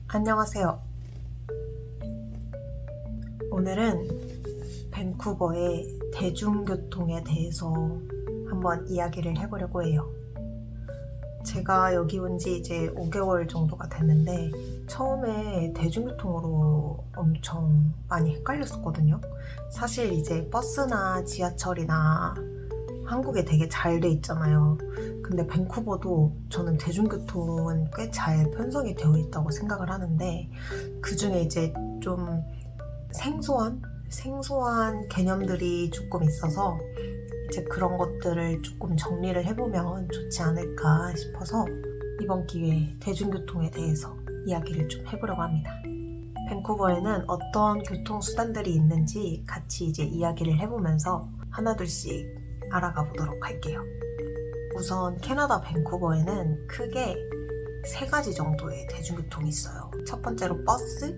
안녕하세요. 오늘은 밴쿠버의 대중교통에 대해서 한번 이야기를 해보려고 해요. 제가 여기 온 지 이제 5개월 정도가 됐는데 처음에 대중교통으로 엄청 많이 헷갈렸었거든요. 사실 이제 버스나 지하철이나 한국에 되게 잘 돼 있잖아요. 근데 밴쿠버도 저는 대중교통은 꽤 잘 편성이 되어 있다고 생각을 하는데 그 중에 이제 좀 생소한 개념들이 조금 있어서 이제 그런 것들을 조금 정리를 해보면 좋지 않을까 싶어서 이번 기회에 대중교통에 대해서 이야기를 좀 해보려고 합니다. 밴쿠버에는 어떤 교통수단들이 있는지 같이 이제 이야기를 해보면서 하나둘씩 알아가 보도록 할게요. 우선 캐나다 밴쿠버에는 크게 3가지 정도의 대중교통이 있어요. 첫 번째로 버스,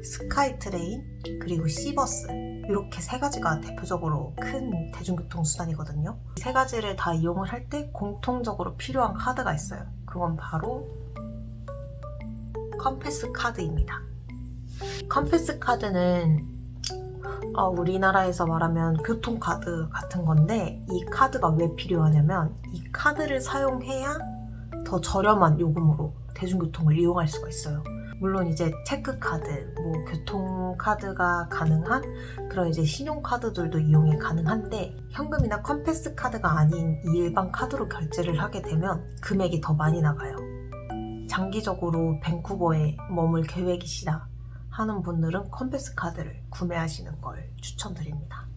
스카이트레인, 그리고 시버스, 이렇게 3가지가 대표적으로 큰 대중교통 수단이거든요. 이 3가지를 다 이용을 할 때 공통적으로 필요한 카드가 있어요. 그건 바로 컴패스 카드입니다. 컴패스 카드는 우리나라에서 말하면 교통카드 같은 건데 이 카드가 왜 필요하냐면 이 카드를 사용해야 더 저렴한 요금으로 대중교통을 이용할 수가 있어요. 물론 이제 체크카드, 교통카드가 가능한 그런 이제 신용카드들도 이용이 가능한데 현금이나 컴패스 카드가 아닌 이 일반 카드로 결제를 하게 되면 금액이 더 많이 나가요. 장기적으로 밴쿠버에 머물 계획이시다 하는 분들은 컴패스 카드를 구매하시는 걸 추천드립니다.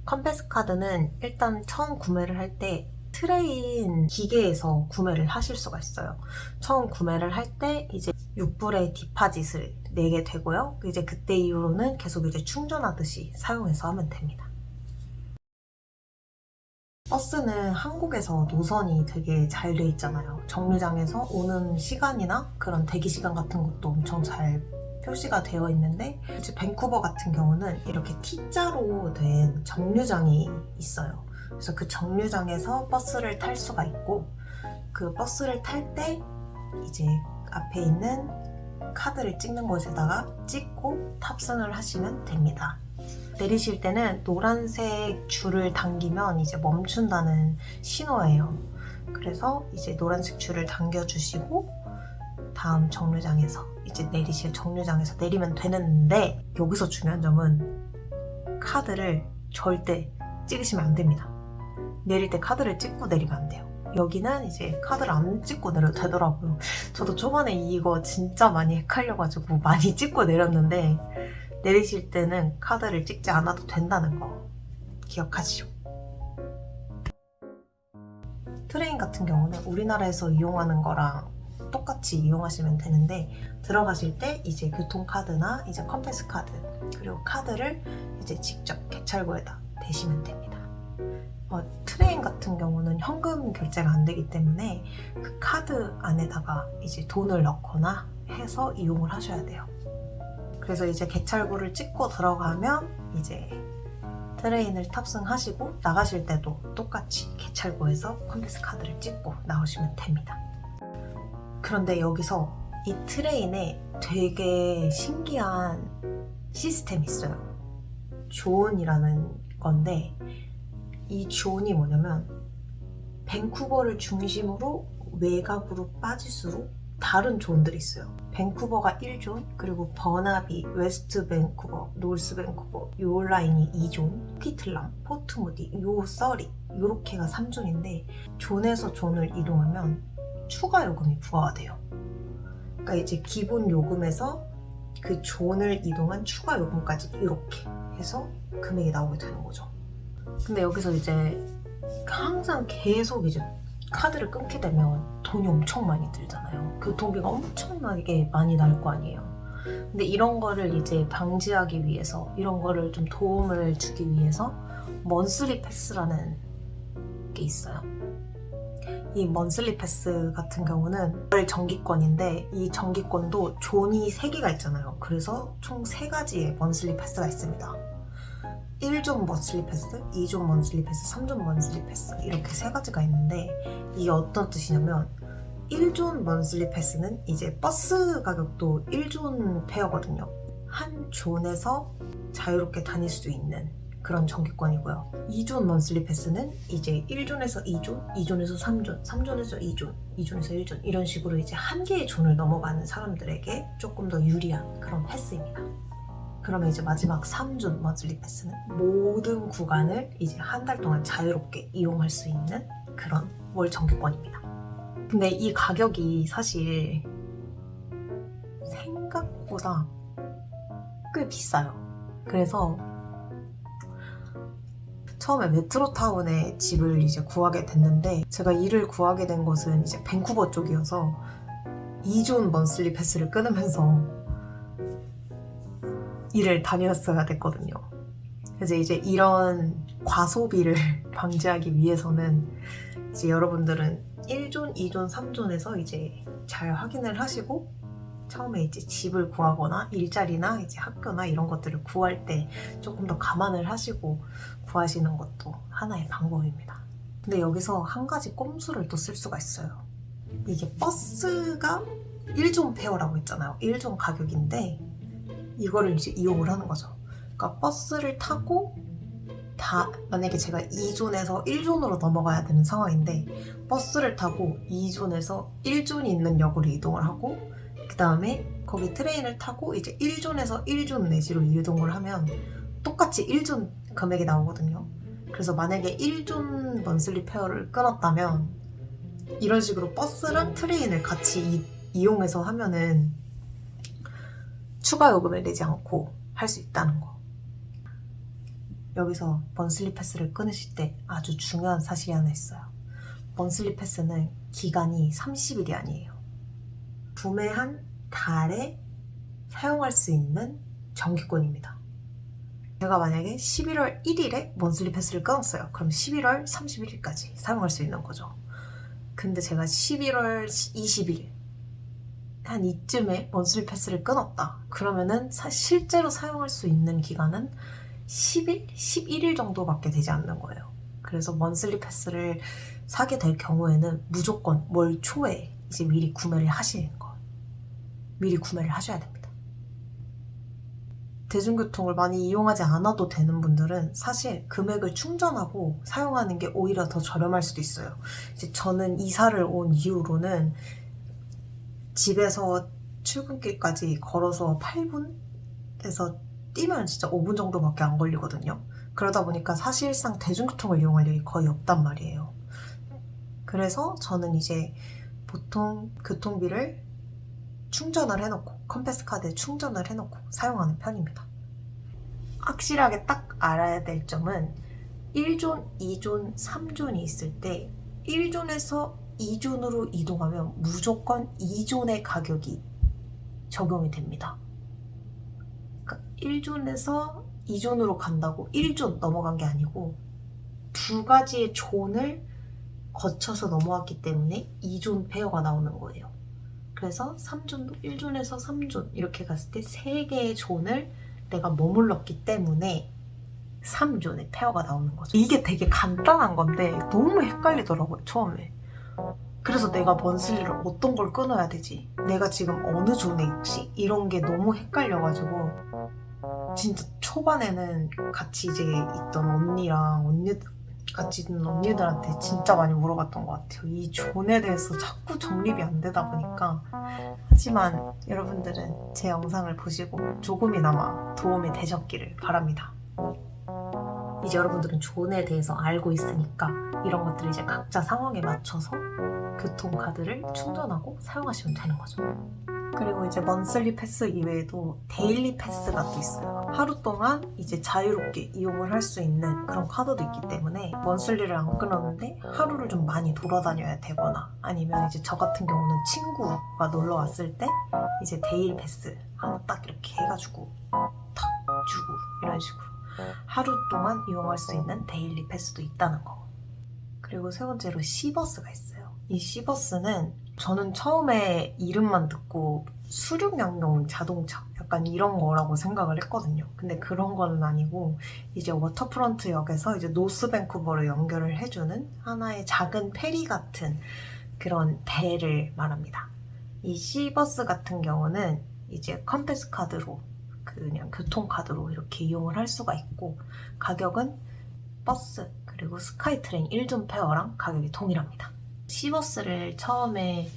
컴패스 카드는 일단 처음 구매를 할 때 트레인 기계에서 구매를 하실 수가 있어요. 처음 구매를 할 때 이제 6불의 디파짓을 내게 되고요. 이제 그때 이후로는 계속 이제 충전하듯이 사용해서 하면 됩니다. 버스는 한국에서 노선이 되게 잘 돼 있잖아요. 정류장에서 오는 시간이나 그런 대기 시간 같은 것도 엄청 잘 표시가 되어 있는데 이제 밴쿠버 같은 경우는 이렇게 T자로 된 정류장이 있어요. 그래서 그 정류장에서 버스를 탈 수가 있고 그 버스를 탈 때 이제 앞에 있는 카드를 찍는 곳에다가 찍고 탑승을 하시면 됩니다. 내리실 때는 노란색 줄을 당기면 이제 멈춘다는 신호예요. 그래서 이제 노란색 줄을 당겨주시고 다음 정류장에서 이제 내리실 정류장에서 내리면 되는데 여기서 중요한 점은 카드를 절대 찍으시면 안 됩니다. 내릴 때 카드를 찍고 내리면 안 돼요. 여기는 이제 카드를 안 찍고 내려도 되더라고요. 저도 초반에 이거 진짜 많이 헷갈려가지고 많이 찍고 내렸는데 내리실 때는 카드를 찍지 않아도 된다는 거 기억하시죠? 트레인 같은 경우는 우리나라에서 이용하는 거랑 똑같이 이용하시면 되는데 들어가실 때 이제 교통카드나 이제 컴패스 카드 그리고 카드를 이제 직접 개찰구에다 대시면 됩니다. 트레인 같은 경우는 현금 결제가 안 되기 때문에 그 카드 안에다가 이제 돈을 넣거나 해서 이용을 하셔야 돼요. 그래서 이제 개찰구를 찍고 들어가면 이제 트레인을 탑승하시고 나가실 때도 똑같이 개찰구에서 컴패스 카드를 찍고 나오시면 됩니다. 그런데 여기서 이 트레인에 되게 신기한 시스템이 있어요. 존이라는 건데 이 존이 뭐냐면 밴쿠버를 중심으로 외곽으로 빠질수록 다른 존들이 있어요. 밴쿠버가 1존, 그리고 버나비, 웨스트 밴쿠버, 노스 밴쿠버 요 라인이 2존, 키틀람, 포트무디, 요 서리 요렇게가 3존인데 존에서 존을 이동하면 추가 요금이 부과가 돼요. 그러니까 이제 기본 요금에서 그 존을 이동한 추가 요금까지 이렇게 해서 금액이 나오게 되는 거죠. 근데 여기서 이제 항상 계속 이제 카드를 끊게 되면 돈이 엄청 많이 들잖아요. 교통비가 엄청나게 많이 날 거 아니에요. 근데 이런 거를 이제 방지하기 위해서 이런 거를 좀 도움을 주기 위해서 먼슬리 패스라는 게 있어요. 이 먼슬리 패스 같은 경우는 월 정기권인데 이 정기권도 존이 3개가 있잖아요. 그래서 총 3가지의 먼슬리 패스가 있습니다. 1존 먼슬리 패스, 2존 먼슬리 패스, 3존 먼슬리 패스 이렇게 3가지가 있는데 이게 어떤 뜻이냐면 1존 먼슬리 패스는 이제 버스 가격도 1존 페어거든요. 한 존에서 자유롭게 다닐 수 있는 그런 정기권이고요. 2존 먼슬리 패스는 이제 1존에서 2존, 2존에서 3존, 3존에서 2존, 2존에서 1존 이런 식으로 이제 한 개의 존을 넘어가는 사람들에게 조금 더 유리한 그런 패스입니다. 그러면 이제 마지막 3존 먼슬리 패스는 모든 구간을 이제 한 달 동안 자유롭게 이용할 수 있는 그런 월 정기권입니다. 근데 이 가격이 사실 생각보다 꽤 비싸요. 그래서 처음에 메트로타운에 집을 이제 구하게 됐는데 제가 이를 구하게 된 곳은 이제 밴쿠버 쪽이어서 2존 먼슬리 패스를 끊으면서 일을 다녔어야 됐거든요. 그래서 이제 이런 과소비를 방지하기 위해서는 이제 여러분들은 1존, 2존, 3존에서 이제 잘 확인을 하시고 처음에 이제 집을 구하거나 일자리나 이제 학교나 이런 것들을 구할 때 조금 더 감안을 하시고 구하시는 것도 하나의 방법입니다. 근데 여기서 한 가지 꼼수를 또 쓸 수가 있어요. 이게 버스가 1존 페어라고 했잖아요. 1존 가격인데 이거를 이제 이용을 하는 거죠. 그러니까 버스를 타고 만약에 제가 2존에서 1존으로 넘어가야 되는 상황인데 버스를 타고 2존에서 1존이 있는 역으로 이동을 하고 그 다음에 거기 트레인을 타고 이제 1존에서 1존 내지로 이동을 하면 똑같이 1존 금액이 나오거든요. 그래서 만약에 1존 먼슬리 페어를 끊었다면 이런 식으로 버스랑 트레인을 같이 이용해서 하면은 추가 요금을 내지 않고 할 수 있다는 거. 여기서 먼슬리 패스를 끊으실 때 아주 중요한 사실이 하나 있어요. 먼슬리 패스는 기간이 30일이 아니에요. 구매한 달에 사용할 수 있는 정기권입니다. 제가 만약에 11월 1일에 먼슬리 패스를 끊었어요. 그럼 11월 31일까지 사용할 수 있는 거죠. 근데 제가 11월 20일 한 이쯤에 먼슬리 패스를 끊었다. 그러면은 실제로 사용할 수 있는 기간은 10일, 11일 정도밖에 되지 않는 거예요. 그래서 먼슬리 패스를 사게 될 경우에는 무조건 월 초에 이제 미리 구매를 하시는 거. 미리 구매를 하셔야 됩니다. 대중교통을 많이 이용하지 않아도 되는 분들은 사실 금액을 충전하고 사용하는 게 오히려 더 저렴할 수도 있어요. 이제 저는 이사를 온 이후로는 집에서 출근길까지 걸어서 8분에서 뛰면 진짜 5분 정도밖에 안 걸리거든요. 그러다 보니까 사실상 대중교통을 이용할 일이 거의 없단 말이에요. 그래서 저는 이제 보통 교통비를 충전을 해놓고 컴패스 카드에 충전을 해놓고 사용하는 편입니다. 확실하게 딱 알아야 될 점은 1존, 2존, 3존이 있을 때 1존에서 2존으로 이동하면 무조건 2존의 가격이 적용이 됩니다. 그러니까 1존에서 2존으로 간다고 1존 넘어간 게 아니고 두 가지의 존을 거쳐서 넘어왔기 때문에 2존 페어가 나오는 거예요. 그래서 3존도 1존에서 3존 이렇게 갔을 때 3개의 존을 내가 머물렀기 때문에 3존의 페어가 나오는 거죠. 이게 되게 간단한 건데 너무 헷갈리더라고요, 처음에. 그래서 내가 먼슬리를 어떤 걸 끊어야 되지? 내가 지금 어느 존에 있지? 이런 게 너무 헷갈려가지고 진짜 초반에는 같이 이제 있던 같이 있는 언니들한테 진짜 많이 물어봤던 것 같아요. 이 존에 대해서 자꾸 정립이 안 되다 보니까. 하지만 여러분들은 제 영상을 보시고 조금이나마 도움이 되셨기를 바랍니다. 이제 여러분들은 존에 대해서 알고 있으니까 이런 것들을 이제 각자 상황에 맞춰서 교통카드를 충전하고 사용하시면 되는 거죠. 그리고 이제 먼슬리 패스 이외에도 데일리 패스가 또 있어요. 하루 동안 이제 자유롭게 이용을 할 수 있는 그런 카드도 있기 때문에 먼슬리를 안 끊었는데 하루를 좀 많이 돌아다녀야 되거나 아니면 이제 저 같은 경우는 친구가 놀러 왔을 때 이제 데일리 패스 하나 딱 이렇게 해가지고 탁 주고 이런 식으로 하루 동안 이용할 수 있는 데일리 패스도 있다는 거. 그리고 세 번째로 시버스가 있어요. 이 시버스는 저는 처음에 이름만 듣고 수륙양용 자동차 약간 이런 거라고 생각을 했거든요. 근데 그런 거는 아니고 이제 워터프런트 역에서 이제 노스 밴쿠버를 연결을 해주는 하나의 작은 페리 같은 그런 배를 말합니다. 이 C버스 같은 경우는 이제 컴패스 카드로 그냥 교통카드로 이렇게 이용을 할 수가 있고 가격은 버스 그리고 스카이트레인 1종 페어랑 가격이 동일합니다. C버스를 처음에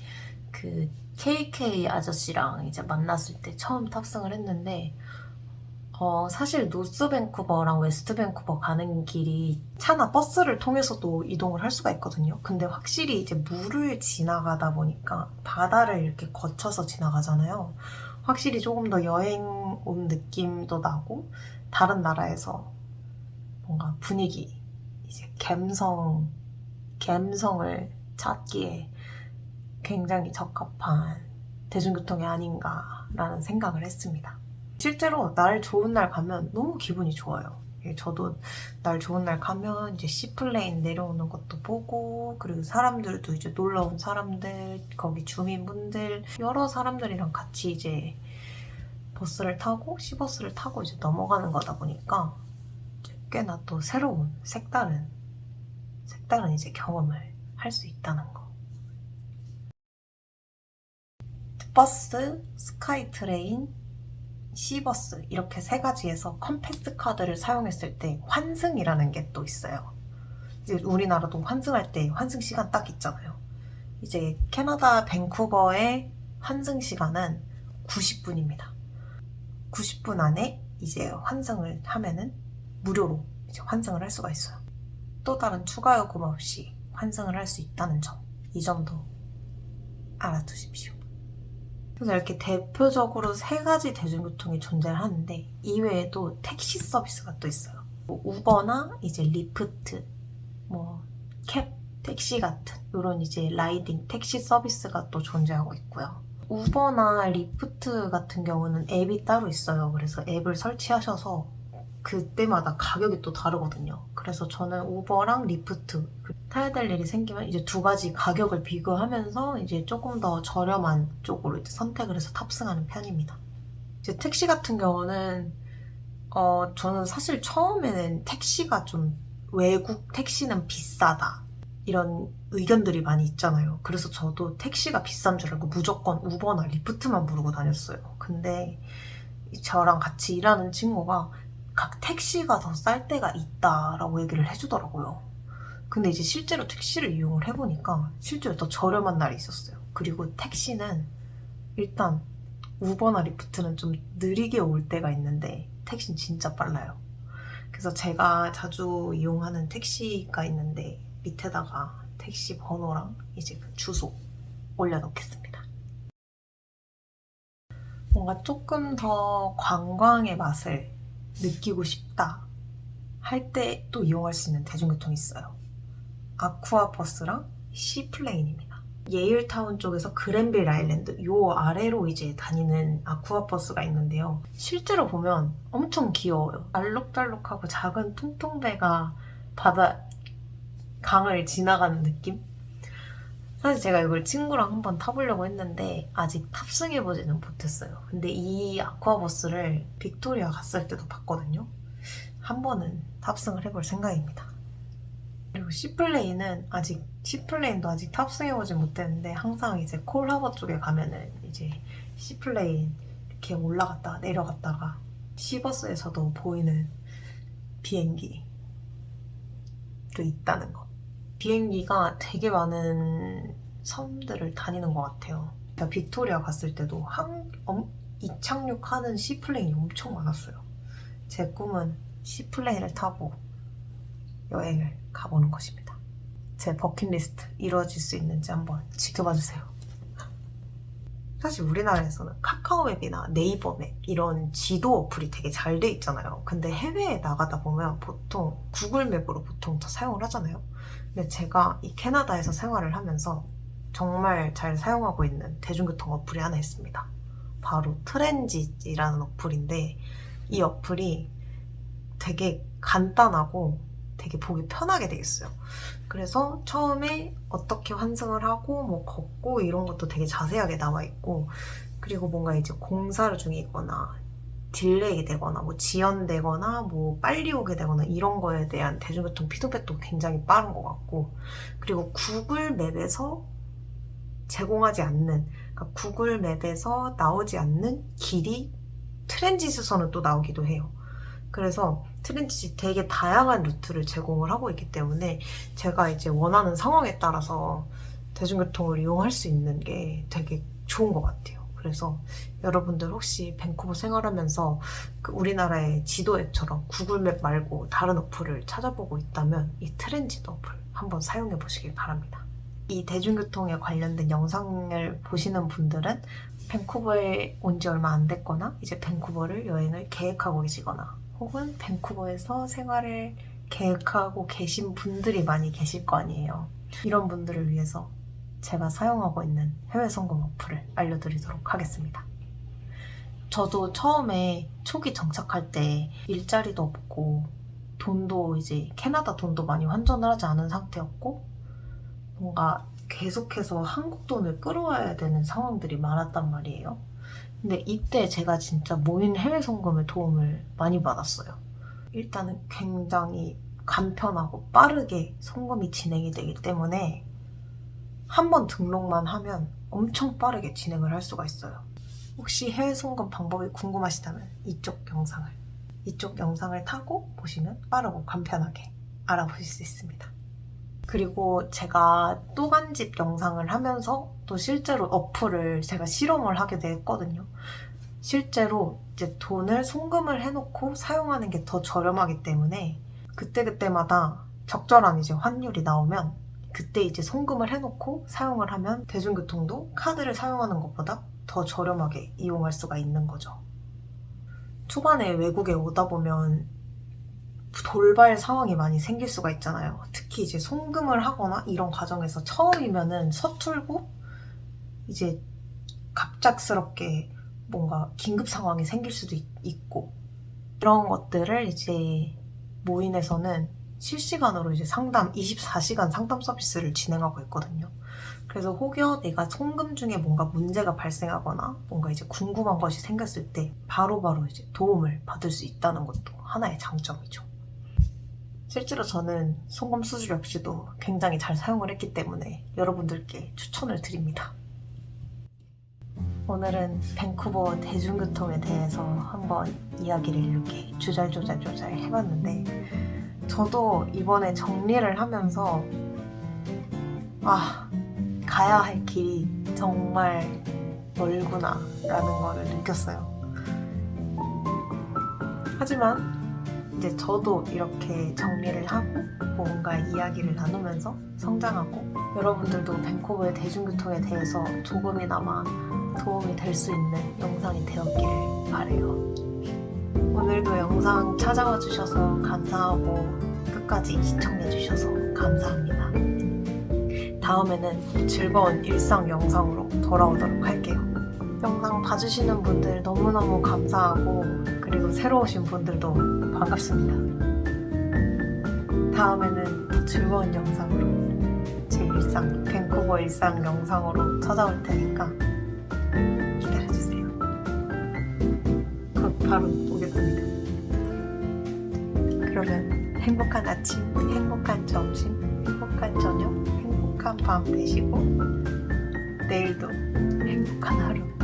그 KK 아저씨랑 이제 만났을 때 처음 탑승을 했는데 사실 노스 밴쿠버랑 웨스트 밴쿠버 가는 길이 차나 버스를 통해서도 이동을 할 수가 있거든요. 근데 확실히 이제 물을 지나가다 보니까 바다를 이렇게 거쳐서 지나가잖아요. 확실히 조금 더 여행 온 느낌도 나고 다른 나라에서 뭔가 분위기, 이제 감성을 찾기에 굉장히 적합한 대중교통이 아닌가라는 생각을 했습니다. 실제로 날 좋은 날 가면 너무 기분이 좋아요. 저도 날 좋은 날 가면 이제 C플레인 내려오는 것도 보고 그리고 사람들도 이제 놀러 온 사람들, 거기 주민분들 여러 사람들이랑 같이 이제 버스를 타고 C버스를 타고 이제 넘어가는 거다 보니까 이제 꽤나 또 새로운 색다른 이제 경험을 할 수 있다는 거. 버스, 스카이트레인, C버스 이렇게 세 가지에서 컴패스 카드를 사용했을 때 환승이라는 게 또 있어요. 이제 우리나라도 환승할 때 환승 시간 딱 있잖아요. 이제 캐나다 밴쿠버의 환승 시간은 90분입니다. 90분 안에 이제 환승을 하면은 무료로 이제 환승을 할 수가 있어요. 또 다른 추가 요금 없이 환승을 할 수 있다는 점, 이 점도 알아두십시오. 그래서 이렇게 대표적으로 세 가지 대중교통이 존재하는데 이외에도 택시 서비스가 또 있어요. 뭐 우버나 이제 리프트, 뭐 캡, 택시 같은 이런 이제 라이딩 택시 서비스가 또 존재하고 있고요. 우버나 리프트 같은 경우는 앱이 따로 있어요. 그래서 앱을 설치하셔서 그때마다 가격이 또 다르거든요. 그래서 저는 우버랑 리프트 타야 될 일이 생기면 이제 두 가지 가격을 비교하면서 이제 조금 더 저렴한 쪽으로 이제 선택을 해서 탑승하는 편입니다. 이제 택시 같은 경우는 저는 사실 처음에는 택시가 좀 외국 택시는 비싸다 이런 의견들이 많이 있잖아요. 그래서 저도 택시가 비싼 줄 알고 무조건 우버나 리프트만 부르고 다녔어요. 근데 저랑 같이 일하는 친구가 각 택시가 더 쌀 때가 있다라고 얘기를 해주더라고요. 근데 이제 실제로 택시를 이용을 해보니까 실제로 더 저렴한 날이 있었어요. 그리고 택시는 일단 우버나 리프트는 좀 느리게 올 때가 있는데 택시는 진짜 빨라요. 그래서 제가 자주 이용하는 택시가 있는데 밑에다가 택시 번호랑 이제 그 주소 올려놓겠습니다. 뭔가 조금 더 관광의 맛을 느끼고 싶다 할 때 또 이용할 수 있는 대중교통이 있어요. 아쿠아버스랑 C플레인입니다. 예일타운 쪽에서 그랜빌 아일랜드 요 아래로 이제 다니는 아쿠아버스가 있는데요. 실제로 보면 엄청 귀여워요. 알록달록하고 작은 통통배가 바다 강을 지나가는 느낌? 사실 제가 이걸 친구랑 한번 타보려고 했는데 아직 탑승해보지는 못했어요. 근데 이 아쿠아버스를 빅토리아 갔을 때도 봤거든요. 한 번은 탑승을 해볼 생각입니다. 그리고 C플레인도 아직 탑승해보지 못했는데 항상 이제 콜하버 쪽에 가면은 이제 C플레인 이렇게 올라갔다가 내려갔다가 C버스에서도 보이는 비행기도 있다는 거. 비행기가 되게 많은 섬들을 다니는 것 같아요. 제가 빅토리아 갔을 때도 이착륙하는 C플레인이 엄청 많았어요. 제 꿈은 C플레인을 타고 여행을 가보는 것입니다. 제 버킷리스트 이루어질 수 있는지 한번 지켜봐주세요. 사실 우리나라에서는 카카오맵이나 네이버맵 이런 지도 어플이 되게 잘 돼 있잖아요. 근데 해외에 나가다 보면 보통 구글맵으로 보통 더 사용을 하잖아요. 근데 제가 이 캐나다에서 생활을 하면서 정말 잘 사용하고 있는 대중교통 어플이 하나 있습니다. 바로 트랜짓이라는 어플인데 이 어플이 되게 간단하고 되게 보기 편하게 돼 있어요. 그래서 처음에 어떻게 환승을 하고 뭐 걷고 이런 것도 되게 자세하게 나와 있고 그리고 뭔가 이제 공사를 중이거나 딜레이 되거나 뭐 지연되거나 뭐 빨리 오게 되거나 이런 거에 대한 대중교통 피드백도 굉장히 빠른 것 같고 그리고 구글 맵에서 제공하지 않는, 그러니까 구글 맵에서 나오지 않는 길이 트랜짓에서는 또 나오기도 해요. 그래서 트랜짓이 되게 다양한 루트를 제공을 하고 있기 때문에 제가 이제 원하는 상황에 따라서 대중교통을 이용할 수 있는 게 되게 좋은 것 같아요. 그래서 여러분들 혹시 밴쿠버 생활하면서 그 우리나라의 지도 앱처럼 구글맵 말고 다른 어플을 찾아보고 있다면 이 트랜짓 어플 한번 사용해 보시길 바랍니다. 이 대중교통에 관련된 영상을 보시는 분들은 밴쿠버에 온 지 얼마 안 됐거나 이제 밴쿠버를 여행을 계획하고 계시거나 혹은 밴쿠버에서 생활을 계획하고 계신 분들이 많이 계실 거 아니에요. 이런 분들을 위해서 제가 사용하고 있는 해외 송금 어플을 알려드리도록 하겠습니다. 저도 처음에 초기 정착할 때 일자리도 없고 돈도 이제 캐나다 돈도 많이 환전을 하지 않은 상태였고 뭔가 계속해서 한국 돈을 끌어와야 되는 상황들이 많았단 말이에요. 근데 이때 제가 진짜 모인 해외 송금의 도움을 많이 받았어요. 일단은 굉장히 간편하고 빠르게 송금이 진행이 되기 때문에 한 번 등록만 하면 엄청 빠르게 진행을 할 수가 있어요. 혹시 해외 송금 방법이 궁금하시다면 이쪽 영상을 타고 보시면 빠르고 간편하게 알아보실 수 있습니다. 그리고 제가 또 간 집 영상을 하면서 또 실제로 어플을 제가 실험을 하게 됐거든요. 실제로 이제 돈을 송금을 해놓고 사용하는 게 더 저렴하기 때문에 그때그때마다 적절한 이제 환율이 나오면 그때 이제 송금을 해놓고 사용을 하면 대중교통도 카드를 사용하는 것보다 더 저렴하게 이용할 수가 있는 거죠. 초반에 외국에 오다 보면 돌발 상황이 많이 생길 수가 있잖아요. 특히 이제 송금을 하거나 이런 과정에서 처음이면은 서툴고 이제 갑작스럽게 뭔가 긴급 상황이 생길 수도 있고 이런 것들을 이제 모인에서는 실시간으로 이제 24시간 상담 서비스를 진행하고 있거든요. 그래서 혹여 내가 송금 중에 뭔가 문제가 발생하거나 뭔가 이제 궁금한 것이 생겼을 때 바로바로 이제 도움을 받을 수 있다는 것도 하나의 장점이죠. 실제로 저는 송금 수수료 없이도 굉장히 잘 사용을 했기 때문에 여러분들께 추천을 드립니다. 오늘은 밴쿠버 대중교통에 대해서 한번 이야기를 이렇게 조잘조잘 해봤는데 저도 이번에 정리를 하면서 가야 할 길이 정말 멀구나 라는 거를 느꼈어요. 하지만 이제 저도 이렇게 정리를 하고 뭔가 이야기를 나누면서 성장하고 여러분들도 밴쿠버의 대중교통에 대해서 조금이나마 도움이 될 수 있는 영상이 되었기를 바라요. 오늘도 영상 찾아와 주셔서 감사하고 끝까지 시청해 주셔서 감사합니다. 다음에는 즐거운 일상 영상으로 돌아오도록 할게요. 영상 봐주시는 분들 너무너무 감사하고 그리고 새로 오신 분들도 반갑습니다. 다음에는 더 즐거운 영상으로 제 일상, 밴쿠버 일상 영상으로 찾아올 테니까 기다려주세요. 곧 바로 오겠습니다. 그러면 행복한 아침, 행복한 점심, 행복한 저녁, 행복한 밤 되시고 내일도 행복한 하루